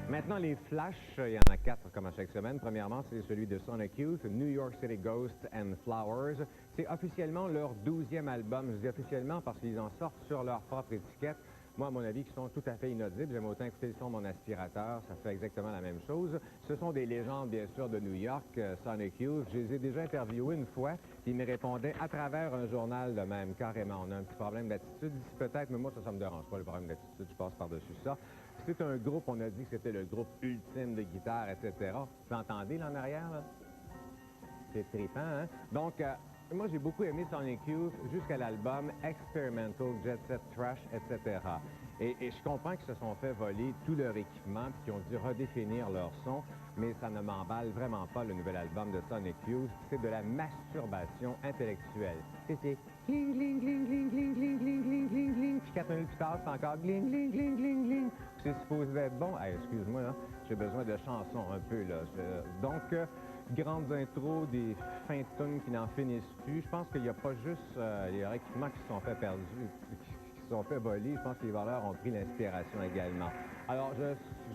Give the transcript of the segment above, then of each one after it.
Maintenant, les flashs, il y en a 4 comme à chaque semaine. Premièrement, c'est celui de Sonic Youth, New York City Ghost and Flowers. C'est officiellement leur 12e album. Je dis officiellement parce qu'ils en sortent sur leur propre étiquette. Moi, à mon avis, qui sont tout à fait inaudibles. J'aime autant écouter le son de mon aspirateur. Ça fait exactement la même chose. Ce sont des légendes, bien sûr, de New York, Sonic Youth. Je les ai déjà interviewés une fois. Ils me répondaient à travers un journal de même, carrément. On a un petit problème d'attitude ici peut-être, mais moi, ça me dérange pas, le problème d'attitude. Je passe par-dessus ça. C'est un groupe, on a dit que c'était le groupe ultime de guitare, etc. Vous entendez là en arrière, là? C'est trippant, hein? Donc, moi, j'ai beaucoup aimé Sonic Youth jusqu'à l'album Experimental, Jet Set Trash, etc. Et je comprends qu'ils se sont fait voler tout leur équipement et qu'ils ont dû redéfinir leur son, mais ça ne m'emballe vraiment pas, le nouvel album de Sonic Youth. C'est de la masturbation intellectuelle. C'est gling, gling, gling, gling, gling, gling, gling, gling, gling, gling. Puis 4 minutes plus tard, c'est encore gling, gling, gling, gling, gling. C'est supposé être bon. Hey, excuse-moi, hein? J'ai besoin de chansons un peu, là. Donc, grandes intros, des fins de tunes qui n'en finissent plus. Je pense qu'il n'y a pas juste les équipements qui se sont fait perdus, qui se sont fait voler. Je pense que les voleurs ont pris l'inspiration également. Alors,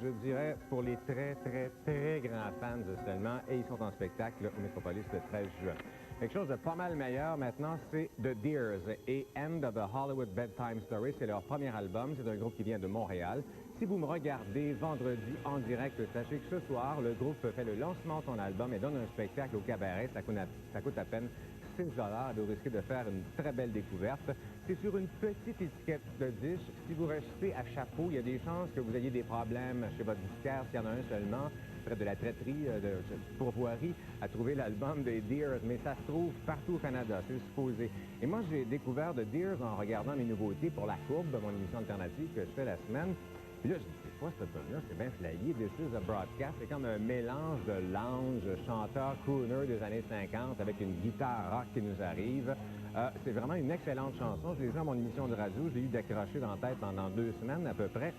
je dirais, pour les très, très, très grands fans seulement, et ils sont en spectacle au Métropolis le 13 juin. Quelque chose de pas mal meilleur maintenant, c'est The Deers et End of the Hollywood Bedtime Story. C'est leur premier album. C'est un groupe qui vient de Montréal. Si vous me regardez vendredi en direct, sachez que ce soir, le groupe fait le lancement de son album et donne un spectacle au cabaret. Ça coûte à peine 6 $. Vous risquez de faire une très belle découverte. C'est sur une petite étiquette de disque. Si vous restez à chapeau, il y a des chances que vous ayez des problèmes chez votre disquaire, s'il y en a un seulement, près de la traiterie de pourvoirie, à trouver l'album des Deers. Mais ça se trouve partout au Canada, c'est supposé. Et moi, j'ai découvert The Deers en regardant mes nouveautés pour La Courbe, mon émission alternative que je fais la semaine. Puis là, je dis, c'est quoi cette album-là? C'est bien flyé. This is a Broadcast. C'est comme un mélange de lounge, chanteur, crooner des années 50 avec une guitare rock qui nous arrive. C'est vraiment une excellente chanson. Je l'ai joué à mon émission de radio. Je l'ai eu d'accrocher dans la tête pendant 2 semaines à peu près.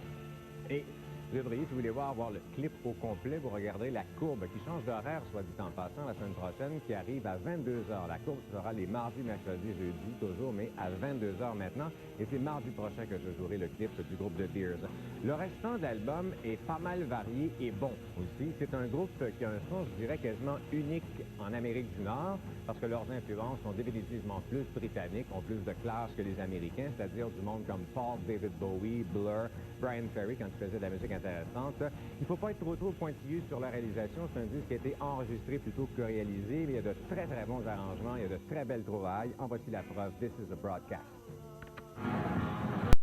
Et vous devriez, si vous voulez voir le clip au complet, vous regarderez La Courbe, qui change d'horaire, soit dit en passant, la semaine prochaine, qui arrive à 22 h. La Courbe sera les mardis, mercredis, jeudi, toujours, mais à 22 h maintenant. Et c'est mardi prochain que je jouerai le clip du groupe The Deers. Le restant de l'album est pas mal varié et bon aussi. C'est un groupe qui a un son, je dirais, quasiment unique en Amérique du Nord, parce que leurs influences sont définitivement plus britanniques, ont plus de classe que les Américains, c'est-à-dire du monde comme Paul, David Bowie, Blur, Brian Ferry, quand il faisait de la musique intéressante. Il ne faut pas être trop pointilleux sur la réalisation. C'est un disque qui a été enregistré plutôt que réalisé, mais il y a de très, très bons arrangements, il y a de très belles trouvailles. En voici la preuve. This is a Broadcast.